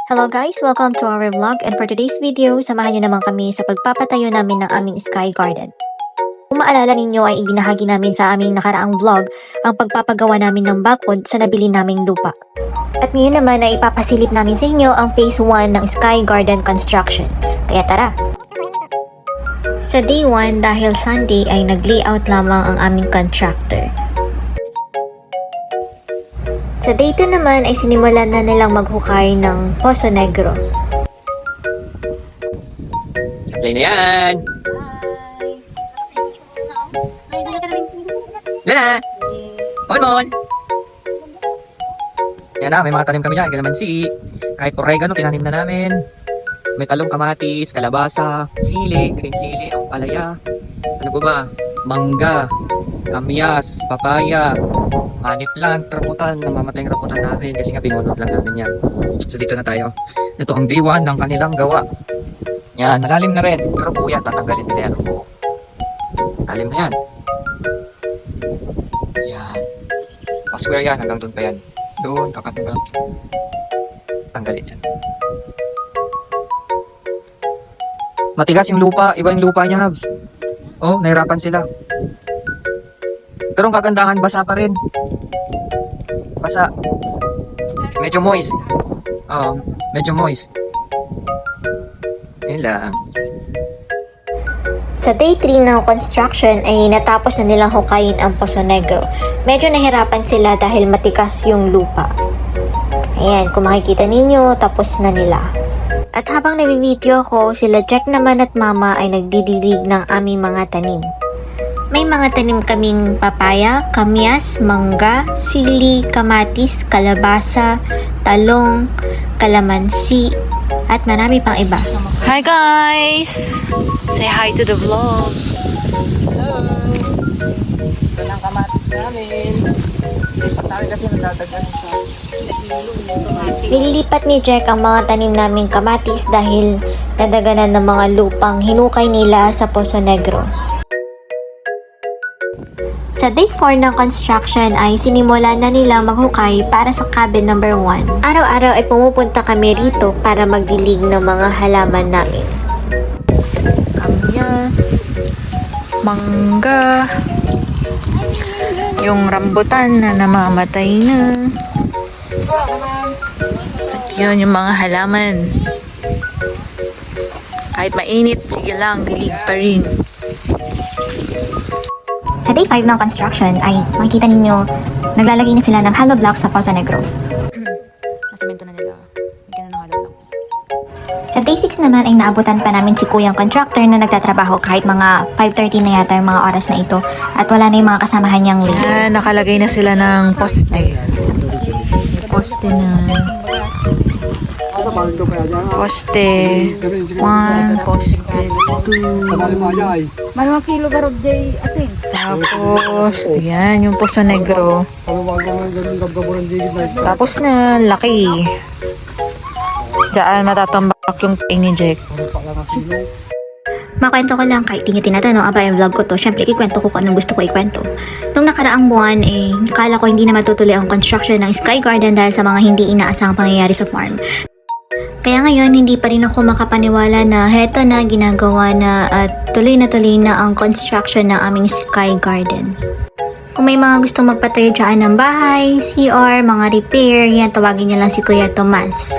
Hello guys! Welcome to our vlog, and for today's video, samahan nyo naman kami sa pagpapatayo namin ng aming sky garden. Kung maalala ninyo ay ibinahagi namin sa aming nakaraang vlog ang pagpapagawa namin ng bakod sa nabili naming lupa. At ngayon naman ay ipapasilip namin sa inyo ang phase 1 ng sky garden construction. Kaya tara! Sa day 1 dahil Sunday ay nag-layout lamang ang aming contractor. Sa day 2 naman ay sinimulan na nilang maghukay ng Poso Negro. Play na yan! Lala! Mon! Yan na, may mga tanim kami dyan. Kalamansi, kahit oregano, tinanim na namin. May talong, kamatis, kalabasa, sili, green sili, ang palaya. Ano ba ba? Mangga, kamyas, papaya, money plant, rambutan. Namamatay yung rambutan namin kasi nga binunod lang namin yan. So dito na tayo. Ito ang day 1 ng kanilang gawa. Yan, malalim na rin. Pero po yan, tatanggalin nila yan. Malalim na yan. Yan. Pa-square yan, hanggang doon pa yan. Doon, kakatanggal. Tanggalin yan. Matigas yung lupa, iba yung lupa niya, Habs. Oh, nahirapan sila. Pero ang kagandahan, basa pa rin. Basa. Medyo moist. Oo, medyo moist. Yun lang. Sa day 3 ng construction ay natapos na nilang hukayin ang Poso Negro. Medyo nahirapan sila dahil matikas yung lupa. Ayan, kung makikita ninyo, tapos na nila. At habang nabibideo ko, sila Jack naman at Mama ay nagdidilig ng aming mga tanim. May mga tanim kaming papaya, kamyas, mangga, sili, kamatis, kalabasa, talong, kalamansi, at marami pang iba. Hi guys! Say hi to the vlog. Hello! Ito lang kamatis namin. Sabi kasi nadadagdan sa Nililipat ni Jack ang mga tanim naming kamatis dahil nadaganan ng mga lupang hinukay nila sa Poso Negro. Sa day 4 ng construction ay sinimulan na nila maghukay para sa cabin number 1. Araw-araw ay pumupunta kami rito para magdilig ng mga halaman namin. Kamyas, mangga, yung rambutan na namamatay na. At yun yung mga halaman. Kahit mainit, sige lang, dilig pa rin. Sa day 5 ng construction ay makikita ninyo naglalagay na sila ng hollow blocks sa Poso Negro. Nasemento na nila. Hindi na ng hollow blocks. Sa day 6 naman ay naabutan pa namin si Kuyang contractor na nagtatrabaho kahit mga 5:30 na yata yung mga oras na ito at wala na yung mga kasamahan niyang late. Nakalagay na sila ng poste. Poste na. Poste 1, poste 2. Malamang kilo garod day asin. Tapos, yan, yung Poso Negro. Tapos na, laki. Diyan matatambak yung pay ni Jack. Makwento ko lang kahit di nyo tinatanong aba yung vlog ko to, syempre ikwento ko kung anong gusto ko ikwento. Nung nakaraang buwan kala ko hindi na matutuloy ang construction ng Sky Garden dahil sa mga hindi inaasahang pangyayari sa farm. Kaya ngayon, hindi pa rin ako makapaniwala na heto na, ginagawa na at tuloy na ang construction ng aming Sky Garden. Kung may mga gusto magpatayo dyan ng bahay, CR, mga repair, yan, tawagin niya lang si Kuya Tomas.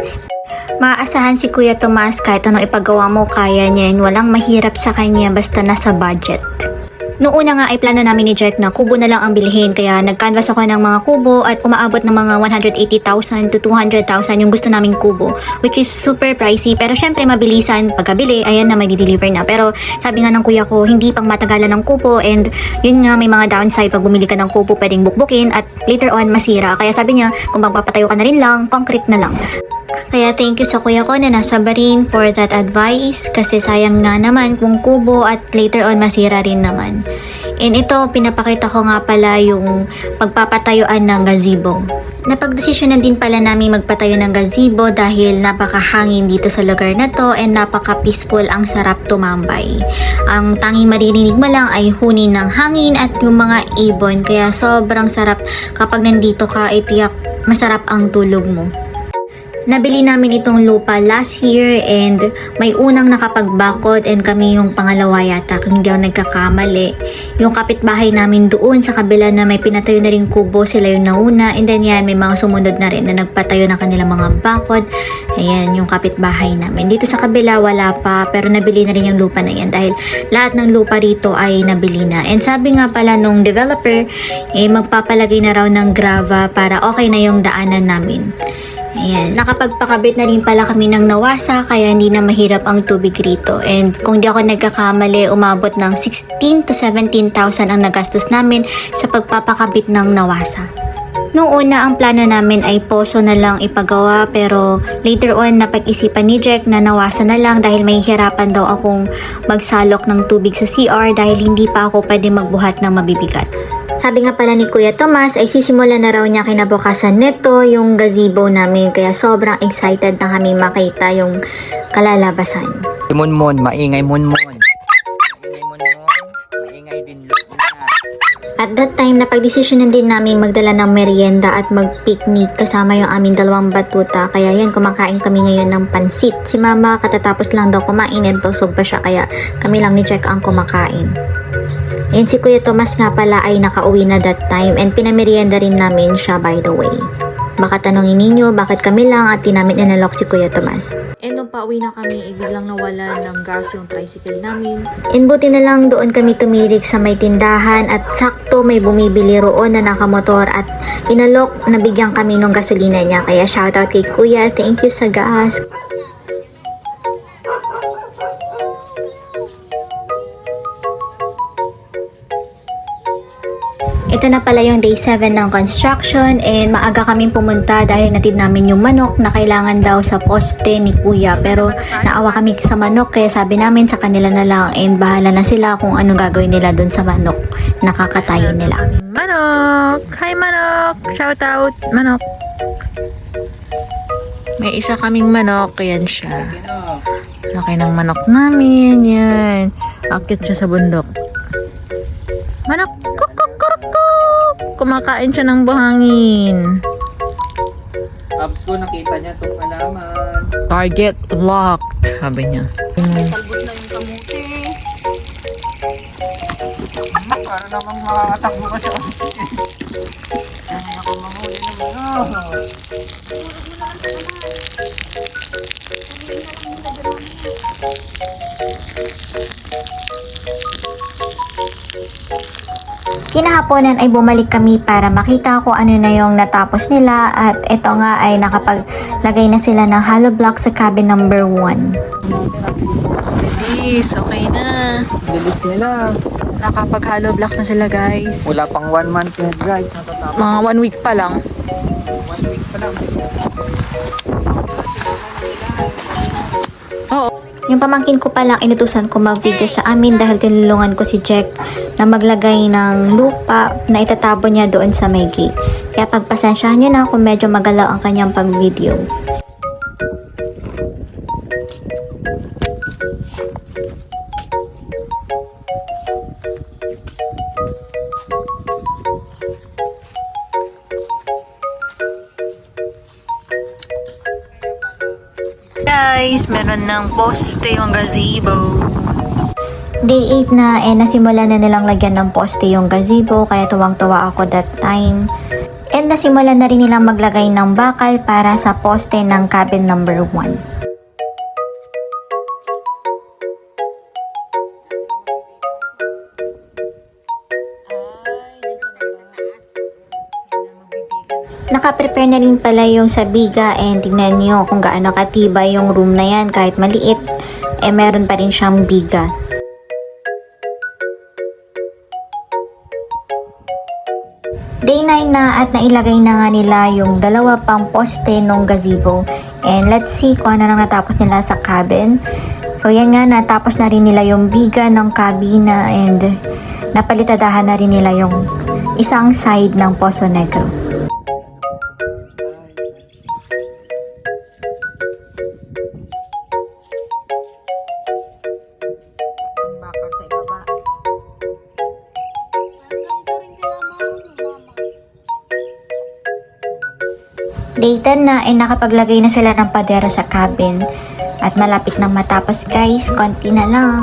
Maaasahan si Kuya Tomas kahit anong ipagawa mo, kaya niya yun. Walang mahirap sa kanya basta nasa budget. Noong una nga ay plano namin ni Jack na kubo na lang ang bilhin, kaya nag-canvas ako ng mga kubo at umaabot ng mga 180,000 to 200,000 yung gusto naming kubo, which is super pricey pero syempre mabilisan pagkabili, ayan na may deliver na. Pero sabi nga ng kuya ko, hindi pang matagalan ng kubo and yun nga may mga downside pag bumili ka ng kubo, pwedeng bukbukin at later on masira. Kaya sabi niya kung magpapatayo ka na rin lang, concrete na lang. Kaya thank you sa kuya ko na nasa Barin for that advice kasi sayang nga naman kung kubo at later on masira rin naman. And ito, pinapakita ko nga pala yung pagpapatayuan ng gazebo. Napagdesisyon na din pala namin magpatayo ng gazebo dahil napakahangin dito sa lugar na to and napaka-peaceful, ang sarap tumambay. Ang tanging maririnig mo lang ay huni ng hangin at yung mga ibon, kaya sobrang sarap kapag nandito ka, itiyak masarap ang tulog mo. Nabili namin itong lupa last year and may unang nakapagbakod and kami yung pangalawa yata kung hindi ako nagkakamali. Yung kapitbahay namin doon sa kabila na may pinatayo na rin kubo, sila yung nauna, and then yan may mga sumunod na rin na nagpatayo ng kanilang mga bakod. Ayan yung kapitbahay namin. Dito sa kabila wala pa pero nabili na rin yung lupa na yan dahil lahat ng lupa rito ay nabili na. And sabi nga pala nung developer, magpapalagay na raw ng grava para okay na yung daanan namin. Ayan, nakapagpakabit na rin pala kami ng nawasa kaya hindi na mahirap ang tubig rito. And kung di ako nagkakamali, umabot ng 16 to 17,000 ang nagastos namin sa pagpapakabit ng nawasa. Noong una, ang plano namin ay poso na lang ipagawa pero later on napag-isipan ni Jack na nawasa na lang dahil may hirapan daw akong magsalok ng tubig sa CR dahil hindi pa ako pwede magbuhat ng mabibigat. Sabi nga pala ni Kuya Tomas ay sisimula na raw niya kinabukasan nito yung gazebo namin kaya sobrang excited na kami makita yung kalalabasan. Munmon, maingay munmon. Maingay munmon, maingay din na. At that time, napagdesisyonan din namin magdala ng merienda at mag-picnic kasama yung aming dalawang batuta. Kaya yan, kumakain kami ngayon ng pansit. Si Mama katatapos lang daw kumain at busog pa siya kaya kami lang ni Jack ang kumakain. And si Kuya Tomas nga pala ay nakauwi na that time and pinamerienda rin namin siya by the way. Baka tanongin ninyo bakit kami lang at di namin inalok si Kuya Tomas. And nung pauwi na kami, biglang nawala ng gas yung tricycle namin. And buti na lang doon kami tumirik sa may tindahan at sakto may bumibili roon na nakamotor at inalok na bigyan kami ng gasolina niya. Kaya shoutout kay Kuya, thank you sa gas. Ito na pala yung day 7 ng construction and maaga kaming pumunta dahil natid namin yung manok na kailangan daw sa poste ni Kuya pero naawa kami sa manok kaya sabi namin sa kanila na lang and bahala na sila kung anong gagawin nila dun sa manok nakakatayo nila. Manok! Hi manok! Shout out manok! May isa kaming manok, yan siya. Laki ng manok namin, yan. Akit siya sa bundok. Manok! Kuk, kuk, kuk, kuk. Kumakain siya ng buhangin. Abs ko, nakita niya itong alaman. Target locked, sabi niya. Talbot na yung kamuti. Para namang makakatakbo ka siya. Kaya ako mahuli naman. Kinahaponan ay bumalik kami para makita ko ano na yung natapos nila at ito nga ay nakapaglagay na sila ng hollow block sa cabin number 1. Bilis, okay na. Bilis nila. Nakapag-hollow block na sila guys. Wala pang 1 month na guys. Natatapos. Mga 1 week pa lang. 1 week pa lang. Oo. Yung pamangkin ko palang inutusan ko mag-video sa amin dahil tinulungan ko si Jack na maglagay ng lupa na itatabo niya doon sa may gate. Kaya pagpasensyahan niyo na kung medyo magalaw ang kanyang pag-video. Guys, meron ng poste yung gazebo. Day 8 na nasimula na nilang lagyan ng poste yung gazebo kaya tuwang-tuwa ako that time. And nasimula na rin nilang maglagay ng bakal para sa poste ng cabin number 1. Naka-prepare na rin pala yung sabiga and tignan nyo kung gaano katibay yung room na yan kahit maliit meron pa rin siyang biga. Day 9 na at nailagay na nga nila yung dalawa pang poste ng gazebo and let's see kung ano nang natapos nila sa cabin. So yan nga, natapos na rin nila yung biga ng kabina and napalitadahan na rin nila yung isang side ng Poso Negro. Bakal sa ibaba. Day 10 na ay nakapaglagay na sila ng padera sa cabin. At malapit nang matapos guys, konti na lang.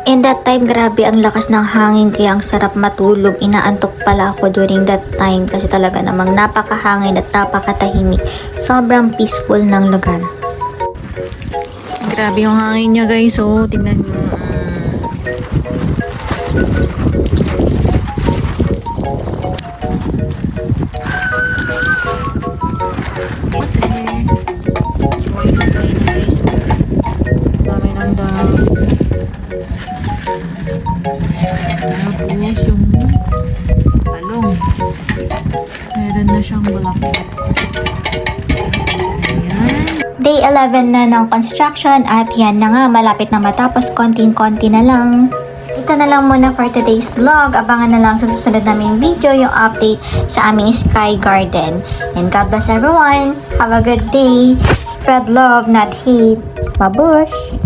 In that time, grabe ang lakas ng hangin kaya ang sarap matulog. Inaantok pala ako during that time kasi talaga namang napakahangin at napakatahimik. Sobrang peaceful ng lugar. Grabe yung hangin niya guys. Oh, tingnan niyo. Dami ng dami. Tapos yung talong. Meron na siyang bulaklak. Ayan. Day 11 na ng construction at yan na nga, malapit na matapos, konting-konti na lang. Ito na lang muna for today's vlog. Abangan na lang sa susunod naming video yung update sa aming Sky Garden. And God bless everyone. Have a good day. Spread love, not hate. Mabush!